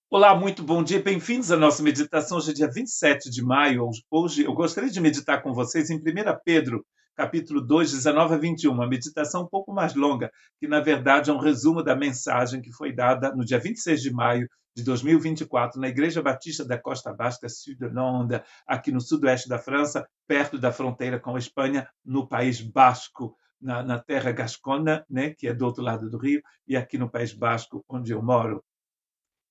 Olá, muito bom dia, bem-vindos à nossa meditação. Hoje é dia 27 de maio. Hoje eu gostaria de meditar com vocês em 1 Pedro, capítulo 2, 19 a 21, uma meditação um pouco mais longa, que na verdade é um resumo da mensagem que foi dada no dia 26 de maio de 2024 na Igreja Batista da Costa Basca, Sud-Lande, aqui no sudoeste da França, perto da fronteira com a Espanha, no País Basco, na terra gascona, né, que é do outro lado do rio, e aqui no País Basco, onde eu moro.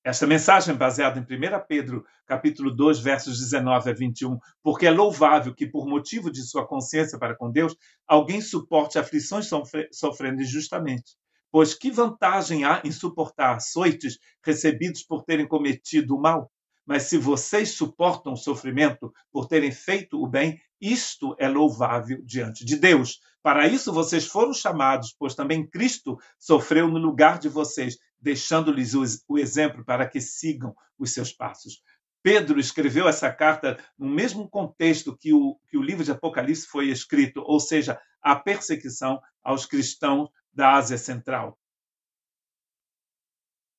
Esta mensagem é baseada em 1 Pedro, capítulo 2, versos 19 a 21, porque é louvável que, por motivo de sua consciência para com Deus, alguém suporte aflições sofrendo injustamente. Pois que vantagem há em suportar açoites recebidos por terem cometido o mal? Mas se vocês suportam o sofrimento por terem feito o bem, isto é louvável diante de Deus. Para isso vocês foram chamados, pois também Cristo sofreu no lugar de vocês, deixando-lhes o exemplo para que sigam os seus passos. Pedro escreveu essa carta no mesmo contexto que o livro de Apocalipse foi escrito, ou seja, a perseguição aos cristãos da Ásia Central.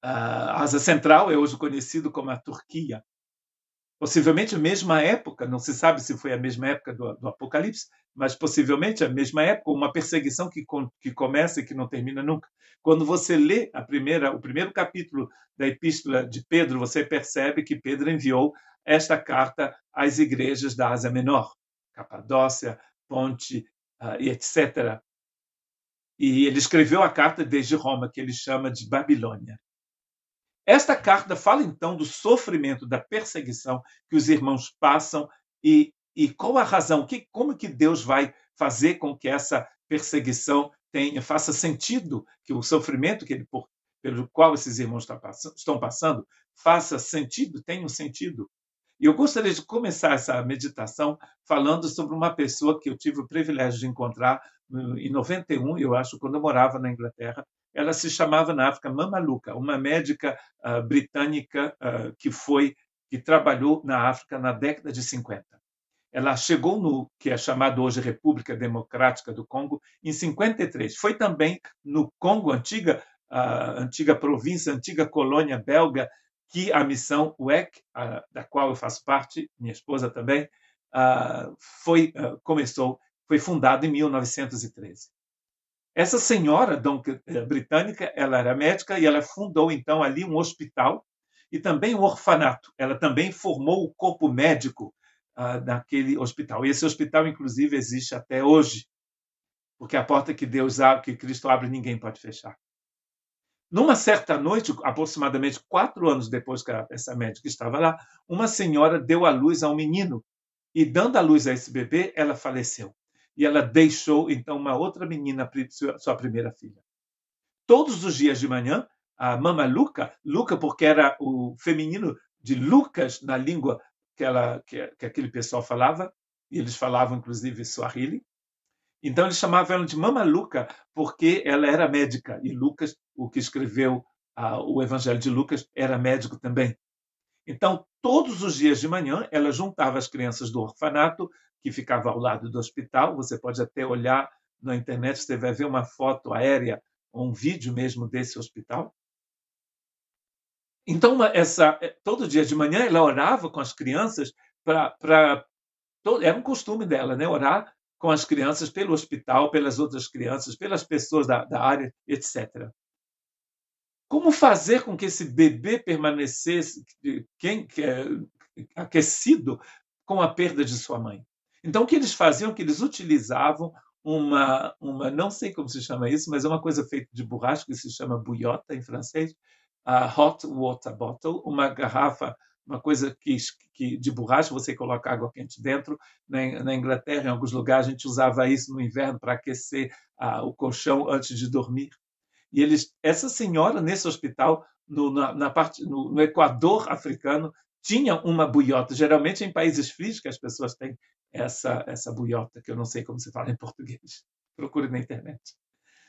A Ásia Central é hoje conhecido como a Turquia. Possivelmente a mesma época, não se sabe se foi a mesma época do Apocalipse, mas possivelmente a mesma época, uma perseguição que começa e que não termina nunca. Quando você lê o primeiro capítulo da Epístola de Pedro, você percebe que Pedro enviou esta carta às igrejas da Ásia Menor, Capadócia, Ponte e etc. E ele escreveu a carta desde Roma, que ele chama de Babilônia. Esta carta fala então do sofrimento, da perseguição que os irmãos passam e qual a razão, como que Deus vai fazer com que essa perseguição faça sentido, que o sofrimento pelo qual esses irmãos estão passando faça sentido, tenha um sentido. E eu gostaria de começar essa meditação falando sobre uma pessoa que eu tive o privilégio de encontrar em 91, eu acho, quando eu morava na Inglaterra. Ela se chamava na África Mama Luca, uma médica britânica que trabalhou na África na década de 50. Ela chegou no que é chamado hoje República Democrática do Congo em 53. Foi também no Congo, antiga província, antiga colônia belga, que a missão WEC, da qual eu faço parte, minha esposa também, foi fundada em 1913. Essa senhora britânica, ela era médica e ela fundou então ali um hospital e também um orfanato. Ela também formou o corpo médico naquele hospital. E esse hospital, inclusive, existe até hoje, porque a porta que Deus abre, que Cristo abre, ninguém pode fechar. Numa certa noite, aproximadamente 4 anos depois que essa médica estava lá, uma senhora deu à luz a um menino e, dando à luz a esse bebê, ela faleceu. E ela deixou, então, uma outra menina, sua primeira filha. Todos os dias de manhã, a Mama Luca porque era o feminino de Lucas na língua que aquele pessoal falava, e eles falavam inclusive Swahili. Então eles chamavam ela de Mama Luca porque ela era médica, e Lucas, o que escreveu o Evangelho de Lucas, era médico também. Então, todos os dias de manhã, ela juntava as crianças do orfanato, que ficava ao lado do hospital. Você pode até olhar na internet, você vai ver uma foto aérea, ou um vídeo mesmo desse hospital. Então, todo dia de manhã, ela orava com as crianças era um costume dela, né? Orar com as crianças pelo hospital, pelas outras crianças, pelas pessoas da área, etc. Como fazer com que esse bebê permanecesse aquecido com a perda de sua mãe? Então, o que eles faziam? Que eles utilizavam não sei como se chama isso, mas é uma coisa feita de borracha, que se chama bouillotte em francês, a hot water bottle, uma garrafa, uma coisa de borracha, você coloca água quente dentro. Na Inglaterra, em alguns lugares, a gente usava isso no inverno para aquecer o colchão antes de dormir. E essa senhora, nesse hospital, no Equador africano, tinha uma buiota. Geralmente, em países frios, que as pessoas têm essa buiota, que eu não sei como se fala em português. Procure na internet.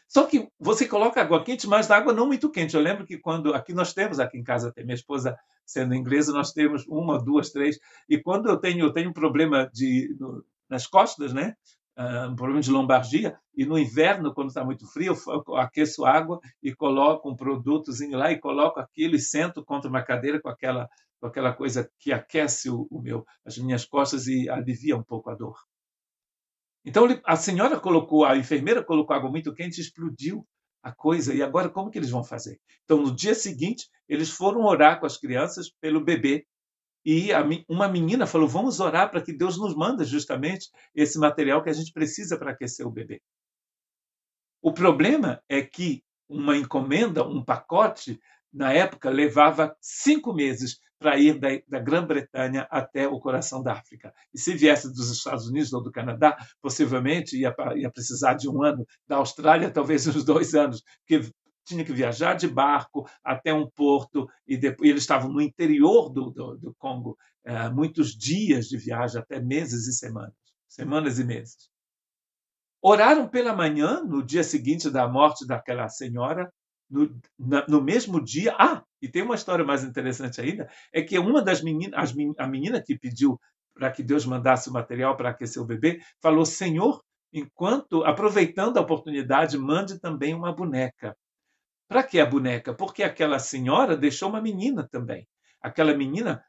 Só que você coloca água quente, mas água não muito quente. Eu lembro que aqui nós temos, aqui em casa, minha esposa sendo inglesa, nós temos uma, duas, três. E quando eu tenho um problema nas costas, né? um problema de lombalgia, e no inverno, quando está muito frio, eu aqueço água e coloco um produtozinho lá e coloco aquilo e sento contra uma cadeira com aquela coisa que aquece as minhas costas e alivia um pouco a dor. Então a enfermeira colocou água muito quente e explodiu a coisa. E agora como que eles vão fazer? Então no dia seguinte eles foram orar com as crianças pelo bebê. E uma menina falou: vamos orar para que Deus nos manda justamente esse material que a gente precisa para aquecer o bebê. O problema é que uma encomenda, um pacote, na época levava 5 meses para ir da Grã-Bretanha até o coração da África. E se viesse dos Estados Unidos ou do Canadá, possivelmente ia precisar de 1 ano. Da Austrália, talvez uns 2 anos, porque tinha que viajar de barco até um porto, e depois eles estavam no interior do Congo, muitos dias de viagem, até meses e semanas e meses. Oraram pela manhã, no dia seguinte da morte daquela senhora, no mesmo dia. E tem uma história mais interessante ainda, é que uma das meninas, a menina que pediu para que Deus mandasse o material para aquecer o bebê, falou: Senhor, aproveitando a oportunidade, mande também uma boneca. Para que a boneca? Porque aquela senhora deixou uma menina também. Aquela menina,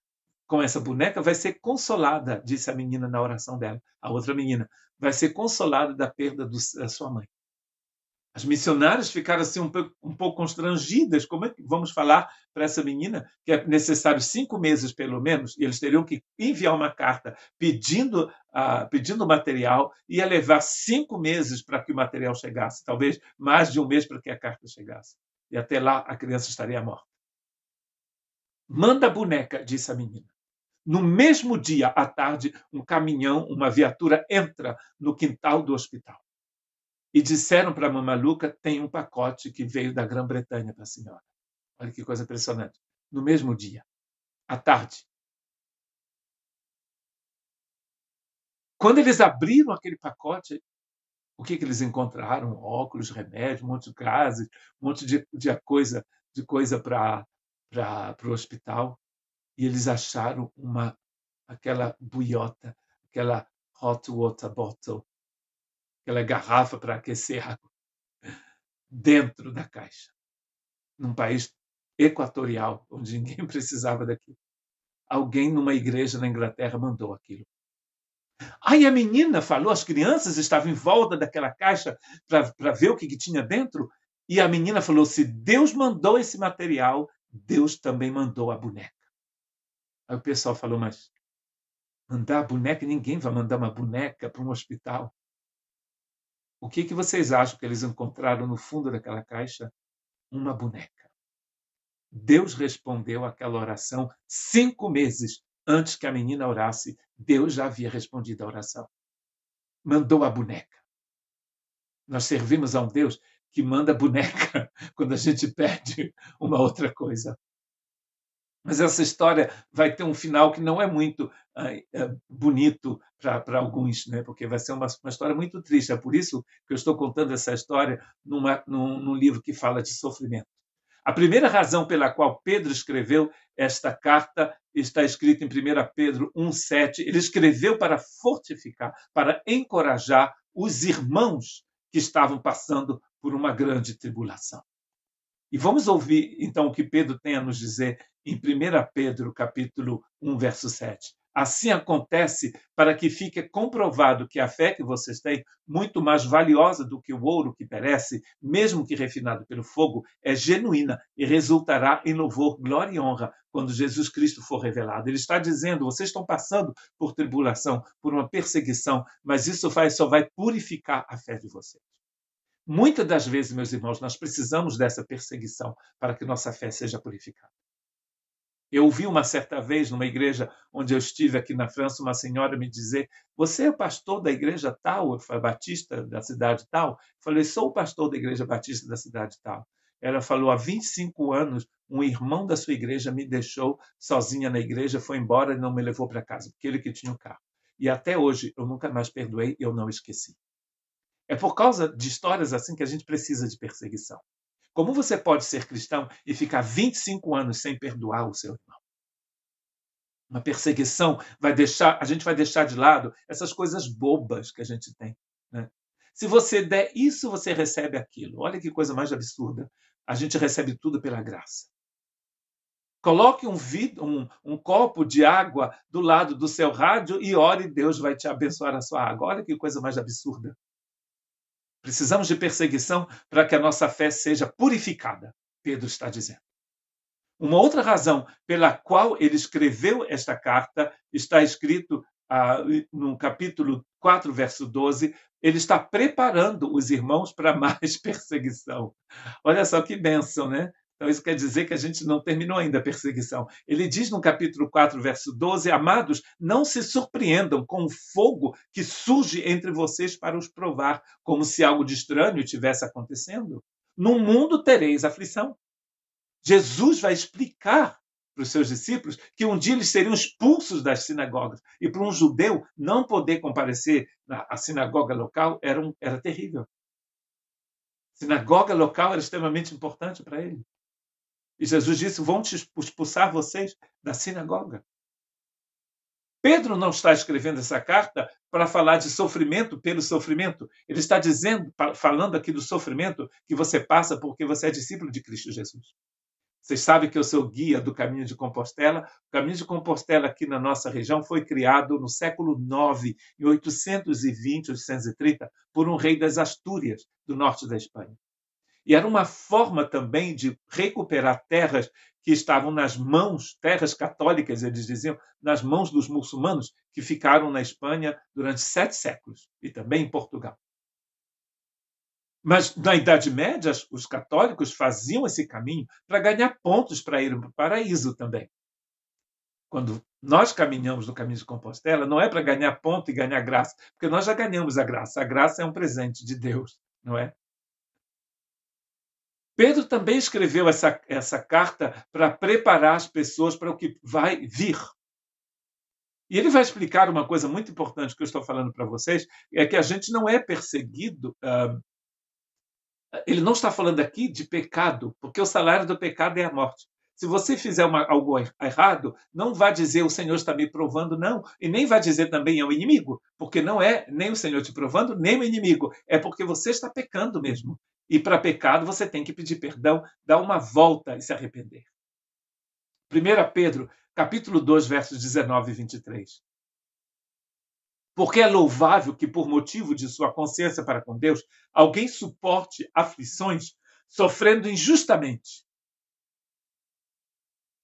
com essa boneca, vai ser consolada, disse a menina na oração dela. A outra menina vai ser consolada da perda da sua mãe. As missionárias ficaram assim um pouco constrangidas. Como é que vamos falar para essa menina que é necessário 5 meses pelo menos, e eles teriam que enviar uma carta pedindo material, ia levar 5 meses para que o material chegasse, talvez mais de 1 mês para que a carta chegasse. E até lá a criança estaria morta. Manda a boneca, disse a menina. No mesmo dia, à tarde, um caminhão, uma viatura entra no quintal do hospital. E disseram para a Mamaluca: tem um pacote que veio da Grã-Bretanha para a senhora. Olha que coisa impressionante. No mesmo dia, à tarde. Quando eles abriram aquele pacote, o que eles encontraram? Óculos, remédio, um monte de gases, um monte de coisa para o hospital. E eles acharam aquela buiota, aquela hot water bottle, aquela garrafa para aquecer água, dentro da caixa, num país equatorial, onde ninguém precisava daquilo. Alguém numa igreja na Inglaterra mandou aquilo. Aí a menina falou, as crianças estavam em volta daquela caixa para ver o que tinha dentro, e a menina falou: se Deus mandou esse material, Deus também mandou a boneca. Aí o pessoal falou: mas mandar a boneca? Ninguém vai mandar uma boneca para um hospital. O que vocês acham que eles encontraram no fundo daquela caixa? Uma boneca. Deus respondeu àquela oração 5 meses antes que a menina orasse. Deus já havia respondido a oração. Mandou a boneca. Nós servimos a um Deus que manda boneca quando a gente pede uma outra coisa. Mas essa história vai ter um final que não é muito bonito para alguns, né? Porque vai ser uma história muito triste. É por isso que eu estou contando essa história num livro que fala de sofrimento. A primeira razão pela qual Pedro escreveu esta carta está escrita em 1 Pedro 1,7. Ele escreveu para fortificar, para encorajar os irmãos que estavam passando por uma grande tribulação. E vamos ouvir, então, o que Pedro tem a nos dizer em 1 Pedro, capítulo 1, verso 7. Assim acontece para que fique comprovado que a fé que vocês têm, muito mais valiosa do que o ouro que perece, mesmo que refinado pelo fogo, é genuína e resultará em louvor, glória e honra quando Jesus Cristo for revelado. Ele está dizendo: vocês estão passando por tribulação, por uma perseguição, mas isso só vai purificar a fé de vocês. Muitas das vezes, meus irmãos, nós precisamos dessa perseguição para que nossa fé seja purificada. Eu ouvi uma certa vez, numa igreja onde eu estive aqui na França, uma senhora me dizer: você é o pastor da igreja tal, batista da cidade tal? Eu falei: sou o pastor da igreja batista da cidade tal. Ela falou: há 25 anos, um irmão da sua igreja me deixou sozinha na igreja, foi embora e não me levou para casa, porque ele que tinha o carro. E até hoje eu nunca mais perdoei e eu não esqueci. É por causa de histórias assim que a gente precisa de perseguição. Como você pode ser cristão e ficar 25 anos sem perdoar o seu irmão? Uma perseguição a gente vai deixar de lado essas coisas bobas que a gente tem. né? Se você der isso, você recebe aquilo. Olha que coisa mais absurda. A gente recebe tudo pela graça. Coloque um copo de água do lado do seu rádio e ore, Deus vai te abençoar a sua água. Olha que coisa mais absurda. Precisamos de perseguição para que a nossa fé seja purificada, Pedro está dizendo. Uma outra razão pela qual ele escreveu esta carta está escrito no capítulo 4, verso 12. Ele está preparando os irmãos para mais perseguição. Olha só que bênção, né? Então, isso quer dizer que a gente não terminou ainda a perseguição. Ele diz no capítulo 4, verso 12: Amados, não se surpreendam com o fogo que surge entre vocês para os provar, como se algo de estranho estivesse acontecendo. No mundo tereis aflição. Jesus vai explicar para os seus discípulos que um dia eles seriam expulsos das sinagogas. E para um judeu não poder comparecer à sinagoga local era terrível. A sinagoga local era extremamente importante para ele. E Jesus disse: vão expulsar vocês da sinagoga. Pedro não está escrevendo essa carta para falar de sofrimento pelo sofrimento. Ele está falando aqui do sofrimento que você passa porque você é discípulo de Cristo Jesus. Vocês sabem que eu sou guia do Caminho de Compostela. O Caminho de Compostela aqui na nossa região foi criado no século IX, em 820, 830, por um rei das Astúrias, do norte da Espanha. E era uma forma também de recuperar terras que estavam nas mãos, terras católicas, eles diziam, nas mãos dos muçulmanos, que ficaram na Espanha durante 7 séculos, e também em Portugal. Mas, na Idade Média, os católicos faziam esse caminho para ganhar pontos para ir para o paraíso também. Quando nós caminhamos no Caminho de Compostela, não é para ganhar ponto e ganhar graça, porque nós já ganhamos a graça. A graça é um presente de Deus, não é? Pedro também escreveu essa carta para preparar as pessoas para o que vai vir. E ele vai explicar uma coisa muito importante que eu estou falando para vocês, é que a gente não é perseguido. Ele não está falando aqui de pecado, porque o salário do pecado é a morte. Se você fizer algo errado, não vai dizer o Senhor está me provando, não. E nem vai dizer também é o inimigo, porque não é nem o Senhor te provando, nem o inimigo. É porque você está pecando mesmo. E para pecado você tem que pedir perdão, dar uma volta e se arrepender. 1 Pedro, capítulo 2, versos 19 e 23. Porque é louvável que, por motivo de sua consciência para com Deus, alguém suporte aflições sofrendo injustamente.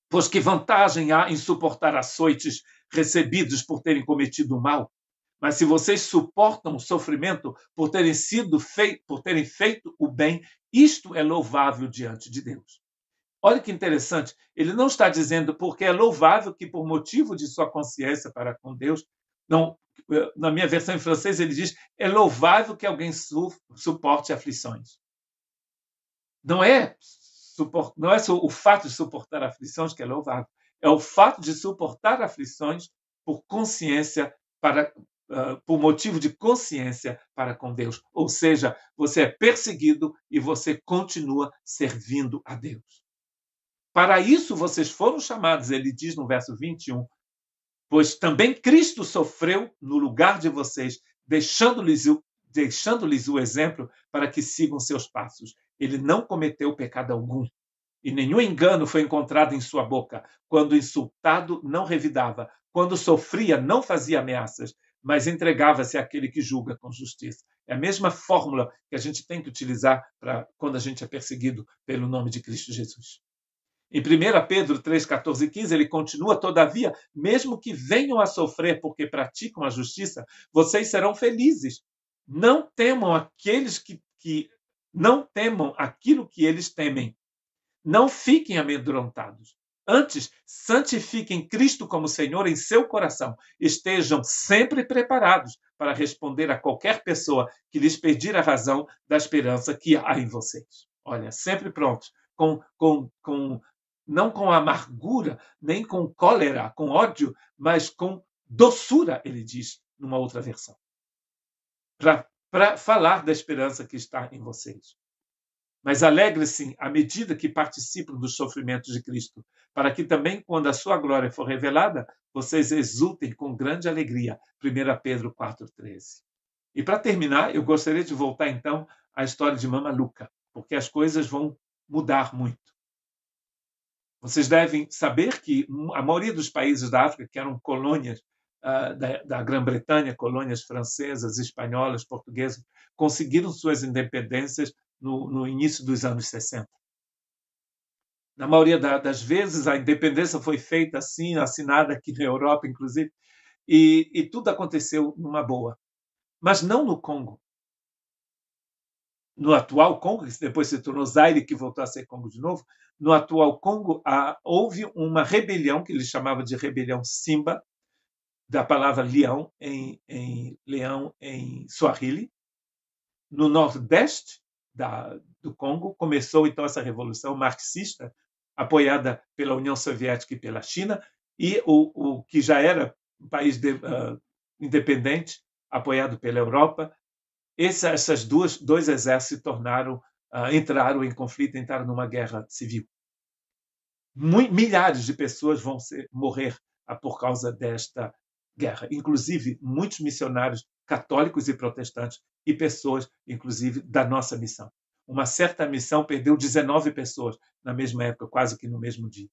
Pois que vantagem há em suportar açoites recebidos por terem cometido o mal? Mas se vocês suportam o sofrimento por terem feito o bem, isto é louvável diante de Deus. Olha que interessante, ele não está dizendo porque é louvável que, por motivo de sua consciência para com Deus, não, na minha versão em francês ele diz, é louvável que alguém suporte aflições. Não é só o fato de suportar aflições que é louvável, é o fato de suportar aflições por consciência por motivo de consciência para com Deus. Ou seja, você é perseguido e você continua servindo a Deus. Para isso vocês foram chamados, ele diz no verso 21, pois também Cristo sofreu no lugar de vocês, deixando-lhes o exemplo para que sigam seus passos. Ele não cometeu pecado algum, e nenhum engano foi encontrado em sua boca. Quando insultado, não revidava. Quando sofria, não fazia ameaças, mas entregava-se àquele que julga com justiça. É a mesma fórmula que a gente tem que utilizar para quando a gente é perseguido pelo nome de Cristo Jesus. Em 1 Pedro 3, 14 e 15, ele continua, todavia, mesmo que venham a sofrer porque praticam a justiça, vocês serão felizes. Não temam não temam aquilo que eles temem. Não fiquem amedrontados. Antes, santifiquem Cristo como Senhor em seu coração. Estejam sempre preparados para responder a qualquer pessoa que lhes pedir a razão da esperança que há em vocês. Olha, sempre prontos, não com amargura, nem com cólera, com ódio, mas com doçura, ele diz numa outra versão, para falar da esperança que está em vocês. Mas alegre-se à medida que participam dos sofrimentos de Cristo, para que também, quando a sua glória for revelada, vocês exultem com grande alegria. 1 Pedro 4,13. E para terminar, eu gostaria de voltar então à história de Mama Luca, porque as coisas vão mudar muito. Vocês devem saber que a maioria dos países da África, que eram colônias da Grã-Bretanha, colônias francesas, espanholas, portuguesas, conseguiram suas independências no início dos anos 60. Na maioria das vezes, a independência foi feita assim, assinada aqui na Europa, inclusive, e tudo aconteceu numa boa. Mas não no Congo. No atual Congo, que depois se tornou Zaire, que voltou a ser Congo de novo, no atual Congo houve uma rebelião, que eles chamavam de rebelião Simba, da palavra leão em Swahili. No nordeste do Congo começou então essa revolução marxista, apoiada pela União Soviética e pela China, e o que já era um país independente, apoiado pela Europa. Essas dois exércitos entraram em conflito, entraram numa guerra civil. Milhares de pessoas vão morrer por causa desta guerra, inclusive muitos missionários católicos e protestantes e pessoas, inclusive, da nossa missão. Uma certa missão perdeu 19 pessoas na mesma época, quase que no mesmo dia.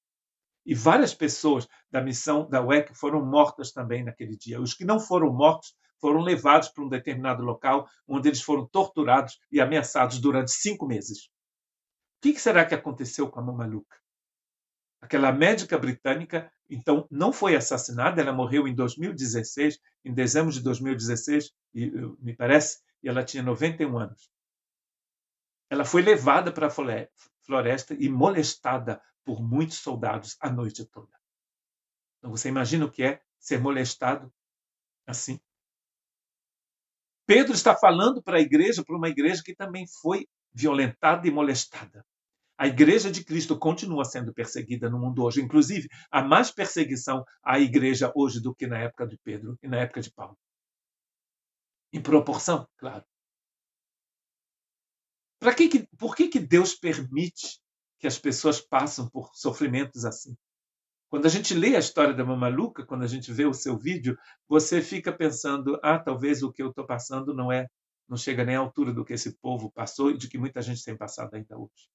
E várias pessoas da missão da UEC foram mortas também naquele dia. Os que não foram mortos foram levados para um determinado local, onde eles foram torturados e ameaçados durante 5 meses. O que será que aconteceu com a Mama Luca? Aquela médica britânica, então, não foi assassinada, ela morreu em 2016, em dezembro de 2016, me parece, e ela tinha 91 anos. Ela foi levada para a floresta e molestada por muitos soldados a noite toda. Então, você imagina o que é ser molestado assim? Pedro está falando para uma igreja que também foi violentada e molestada. A igreja de Cristo continua sendo perseguida no mundo hoje. Inclusive, há mais perseguição à igreja hoje do que na época de Pedro e na época de Paulo. Em proporção, claro. Por que Deus permite que as pessoas passem por sofrimentos assim? Quando a gente lê a história da Mama Luca, quando a gente vê o seu vídeo, você fica pensando, talvez o que eu estou passando não chega nem à altura do que esse povo passou e de que muita gente tem passado ainda hoje.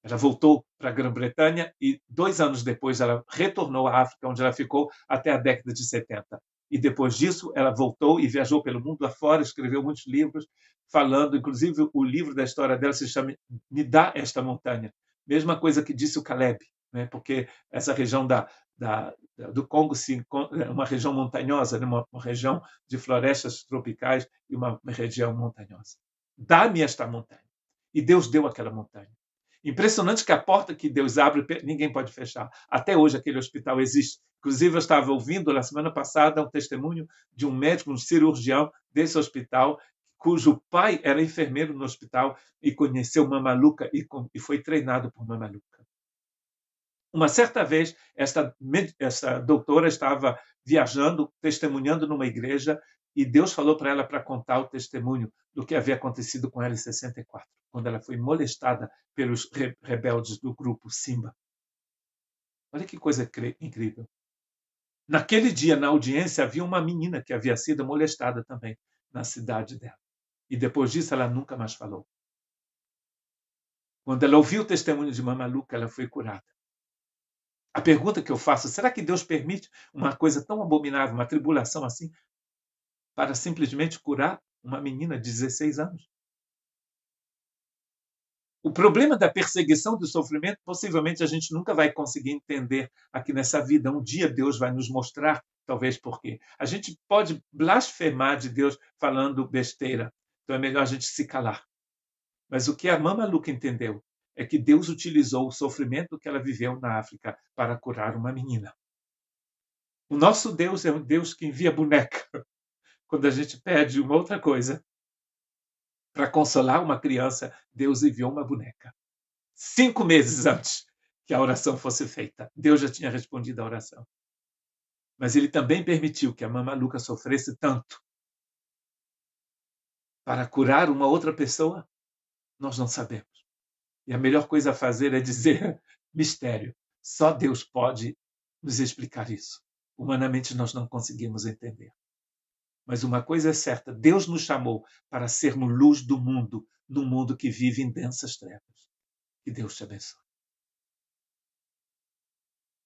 Ela voltou para a Grã-Bretanha e 2 anos depois ela retornou à África, onde ela ficou até a década de 70. E depois disso ela voltou e viajou pelo mundo afora, escreveu muitos livros, falando, inclusive o livro da história dela se chama Me Dá Esta Montanha. Mesma coisa que disse o Caleb, né? Porque essa região do Congo é uma região montanhosa, né? uma região de florestas tropicais e uma região montanhosa. Dá-me esta montanha. E Deus deu aquela montanha. Impressionante que a porta que Deus abre, ninguém pode fechar. Até hoje aquele hospital existe. Inclusive, eu estava ouvindo na semana passada um testemunho de um médico, um cirurgião desse hospital, cujo pai era enfermeiro no hospital e conheceu Mama Luca e foi treinado por Mama Luca. Uma certa vez, essa doutora estava viajando, testemunhando numa igreja, e Deus falou para ela para contar o testemunho do que havia acontecido com ela em 64, quando ela foi molestada pelos rebeldes do grupo Simba. Olha que coisa incrível. Naquele dia, na audiência, havia uma menina que havia sido molestada também na cidade dela. E depois disso, ela nunca mais falou. Quando ela ouviu o testemunho de Mama Luca, ela foi curada. A pergunta que eu faço, será que Deus permite uma coisa tão abominável, uma tribulação assim, para simplesmente curar uma menina de 16 anos? O problema da perseguição, do sofrimento, possivelmente a gente nunca vai conseguir entender aqui nessa vida. Um dia Deus vai nos mostrar, talvez por quê. A gente pode blasfemar de Deus falando besteira, então é melhor a gente se calar. Mas o que a Mama Luca entendeu é que Deus utilizou o sofrimento que ela viveu na África para curar uma menina. O nosso Deus é um Deus que envia boneca quando a gente pede uma outra coisa. Para consolar uma criança, Deus enviou uma boneca. 5 meses antes que a oração fosse feita, Deus já tinha respondido à oração. Mas ele também permitiu que a Mama Luca sofresse tanto. Para curar uma outra pessoa, nós não sabemos. E a melhor coisa a fazer é dizer mistério. Só Deus pode nos explicar isso. Humanamente nós não conseguimos entender. Mas uma coisa é certa, Deus nos chamou para sermos luz do mundo, num mundo que vive em densas trevas. Que Deus te abençoe.